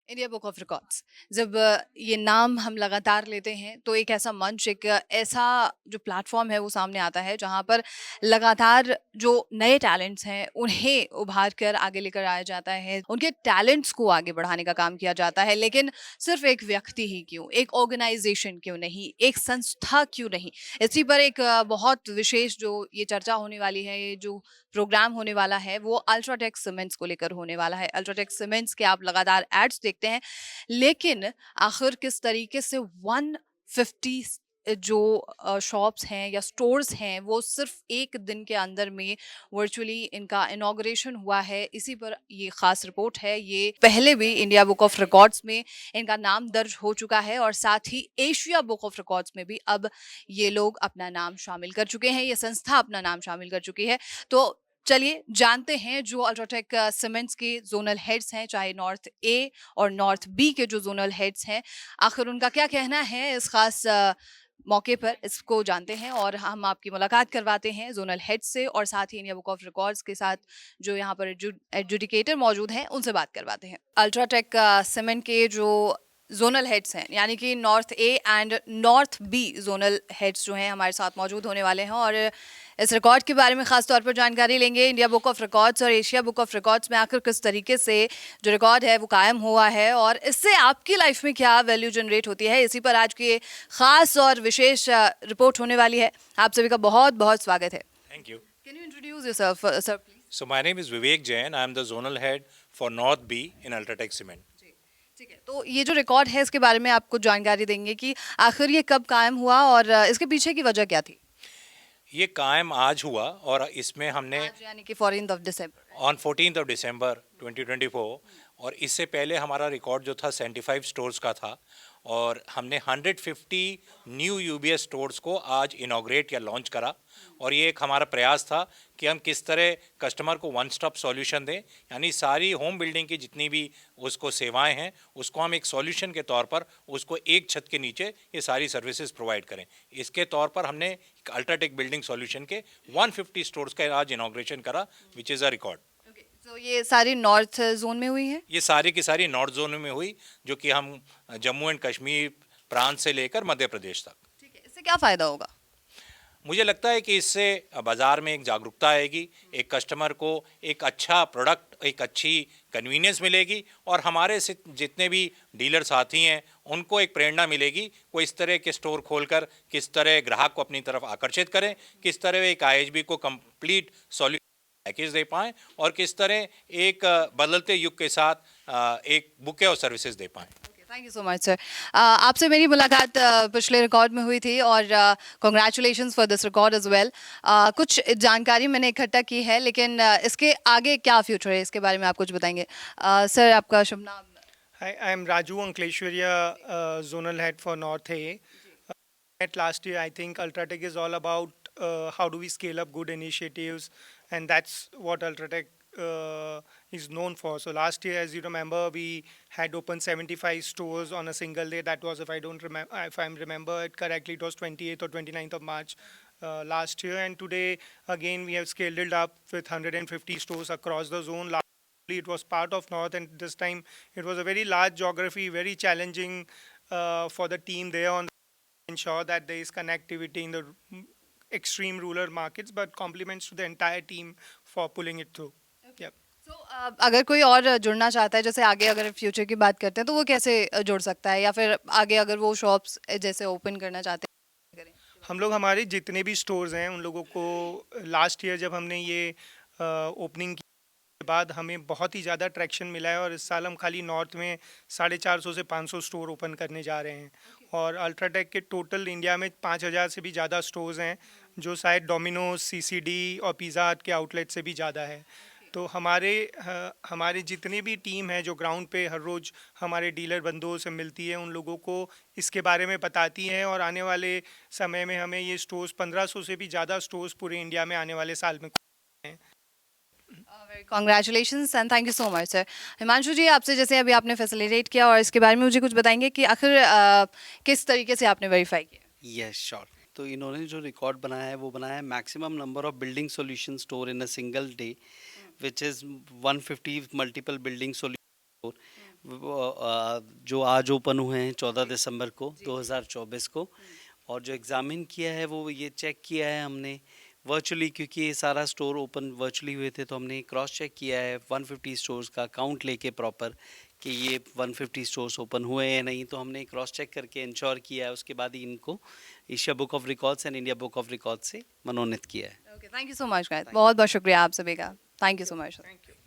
India book of records जब ये नाम हम लगातार लेते हैं तो एक ऐसा मंच एक ऐसा जो प्लेटफॉर्म है वो सामने आता है जहाँ पर लगातार जो नए टैलेंट्स हैं उन्हें उभार कर आगे लेकर आया जाता है, उनके टैलेंट्स को आगे बढ़ाने का काम किया जाता है। लेकिन सिर्फ एक व्यक्ति ही क्यों, एक ऑर्गेनाइजेशन क्यों नहीं, एक संस्था क्यों नहीं, इसी पर एक बहुत विशेष जो ये चर्चा होने वाली है, ये जो प्रोग्राम होने वाला है वो अल्ट्राटेक सीमेंट्स को लेकर होने वाला है। अल्ट्राटेक सीमेंट्स के आप लगातार एड्स देखते हैं, लेकिन आखिर किस तरीके से 150 जो शॉप्स हैं या स्टोर्स हैं वो सिर्फ एक दिन के अंदर में वर्चुअली इनका इनॉग्रेशन हुआ है, इसी पर ये खास रिपोर्ट है। ये पहले भी इंडिया बुक ऑफ रिकॉर्ड्स में इनका नाम दर्ज हो चुका है और साथ ही एशिया बुक ऑफ रिकॉर्ड्स में भी अब ये लोग अपना नाम शामिल कर चुके हैं, ये संस्था अपना नाम शामिल कर चुकी है। तो चलिए जानते हैं जो अल्ट्राटेक सीमेंट्स के जोनल हेड्स हैं, चाहे नॉर्थ ए और नॉर्थ बी के जो जोनल हेड्स हैं, आखिर उनका क्या कहना है इस खास मौके पर, इसको जानते हैं और हम आपकी मुलाकात करवाते हैं जोनल हेड से और साथ ही इंडिया बुक ऑफ रिकॉर्ड्स के साथ जो यहाँ पर एजुडिकेटर मौजूद हैं उनसे बात करवाते हैं। अल्ट्राटेक सीमेंट के जो जोनल हेड्स हैं यानी कि north A and north B zonal heads जो हैं हमारे साथ मौजूद होने वाले हैं और इस रिकॉर्ड के बारे में खास तौर पर जानकारी लेंगे। इंडिया बुक ऑफ रिकॉर्ड्स और एशिया बुक ऑफ रिकॉर्ड्स में आखिर किस तरीके से जो रिकॉर्ड है वो कायम हुआ है और इससे आपकी लाइफ में क्या वैल्यू जनरेट होती है, इसी पर आज की खास और विशेष रिपोर्ट होने वाली है। आप सभी का बहुत बहुत स्वागत है। Thank you. Can you introduce yourself sir please? So my name is Vivek Jain. I am the zonal head for North B in Ultratech Cement. ठीक है, तो ये जो रिकॉर्ड है इसके बारे में आप कुछ जानकारी देंगे कि आखिर ये कब कायम हुआ और इसके पीछे की वजह क्या थी? ये कायम आज हुआ और इसमें हमने आज यानी कि 14th of December. On 14th of December 2024 और इससे पहले हमारा रिकॉर्ड जो था 75 स्टोर्स का था और हमने 150 न्यू यूबीएस स्टोर्स को आज इनॉग्रेट या लॉन्च करा और ये एक हमारा प्रयास था कि हम किस तरह कस्टमर को वन स्टॉप सॉल्यूशन दें, यानी सारी होम बिल्डिंग की जितनी भी उसको सेवाएं हैं उसको हम एक सॉल्यूशन के तौर पर उसको एक छत के नीचे ये सारी सर्विसेज प्रोवाइड करें। इसके तौर पर हमने अल्ट्राटेक बिल्डिंग सॉल्यूशन के 150 स्टोर्स का आज इनॉग्रेशन करा, विच इज़ अ रिकॉर्ड। तो ये सारी नॉर्थ जोन में हुई है? ये सारी की सारी नॉर्थ जोन में हुई, जो कि हम जम्मू एंड कश्मीर प्रांत से लेकर मध्य प्रदेश तक। ठीक है, इससे क्या फ़ायदा होगा? मुझे लगता है कि इससे बाज़ार में एक जागरूकता आएगी, एक कस्टमर को एक अच्छा प्रोडक्ट, एक अच्छी कन्वीनियंस मिलेगी और हमारे से जितने भी डीलर साथी हैं उनको एक प्रेरणा मिलेगी वो इस तरह के स्टोर खोलकर किस तरह ग्राहक को अपनी तरफ आकर्षित करें, किस तरह एक आईएचबी को कंप्लीट सॉल्यूशन पैकेज दे पाएँ और किस तरह एक बदलते युग के साथ एक बुके और सर्विसेज दे पाएँ। Thank you so much sir. आपसे मेरी मुलाकात पिछले रिकॉर्ड में हुई थी और congratulations for this record as well. कुछ जानकारी मैंने इकट्ठा की है लेकिन इसके आगे क्या फ्यूचर है इसके बारे में आप कुछ बताएंगे। सर आपका शुभ नाम? Hi, I'm Raju Ankleshwarya, Zonal Head for North A. At last year, I think Ultratech is all about how do we scale up good initiatives, and that's what Ultratech is known for. So last year, as you remember, we had opened 75 stores on a single day. That was, if I don't remember, if I remember it correctly, it was 28th or 29th of March last year. And today, again, we have scaled it up with 150 stores across the zone. It was part of North, and this time it was a very large geography, very challenging for the team there on ensure that there is connectivity in the extreme rural markets, but compliments to the entire team for pulling it through. Yep. तो अगर कोई और जुड़ना चाहता है, जैसे आगे अगर फ्यूचर की बात करते हैं तो वो कैसे जुड़ सकता है या फिर आगे अगर वो शॉप्स जैसे ओपन करना चाहते हैं करें? हम लोग हमारे जितने भी स्टोर्स हैं उन लोगों को लास्ट ईयर जब हमने ये ओपनिंग के बाद हमें बहुत ही ज़्यादा ट्रैक्शन मिला है और इस साल हम खाली नॉर्थ में 450 से 500 स्टोर ओपन करने जा रहे हैं और अल्ट्राटेक के टोटल इंडिया में 5000 से भी ज़्यादा स्टोर्स हैं जो शायद डोमिनोज, सीसीडी और पिज़्ज़ा हट के आउटलेट से भी ज़्यादा है। तो हमारे जितने भी टीम है जो ग्राउंड पे हर रोज़ हमारे डीलर बंधुओं से मिलती है उन लोगों को इसके बारे में बताती है और आने वाले समय में हमें ये स्टोर्स 1500 से भी ज़्यादा स्टोर्स पूरे इंडिया में आने वाले साल में हैं। Congratulations and thank you so much sir. Himanshu ji, आपसे जैसे अभी आपने फैसिलिटेट किया और इसके बारे में मुझे कुछ बताएंगे कि आखिर किस तरीके से आपने वेरीफाई किया? Yes sure. तो इन्होंने जो रिकॉर्ड बनाया है वो बनाया है maximum number of building solution store in a single day which is 150 multiple building solution store जो आज ओपन हुए हैं 14 दिसंबर को 2024 को, और जो एग्ज़ामिन किया है वो ये चेक किया है हमने वर्चुअली, क्योंकि ये सारा स्टोर ओपन वर्चुअली हुए थे, तो हमने क्रॉस चेक किया है 150 स्टोर्स का काउंट लेके प्रॉपर कि ये 150 स्टोर्स ओपन हुए हैं नहीं, तो हमने क्रॉस चेक करके इंश्योर किया है, उसके बाद ही इनको Asia book of records and India book of records से मनोनीत किया है। Okay, thank you so much guys, बहुत बहुत शुक्रिया आप सभी का, thank you so much. Thank you.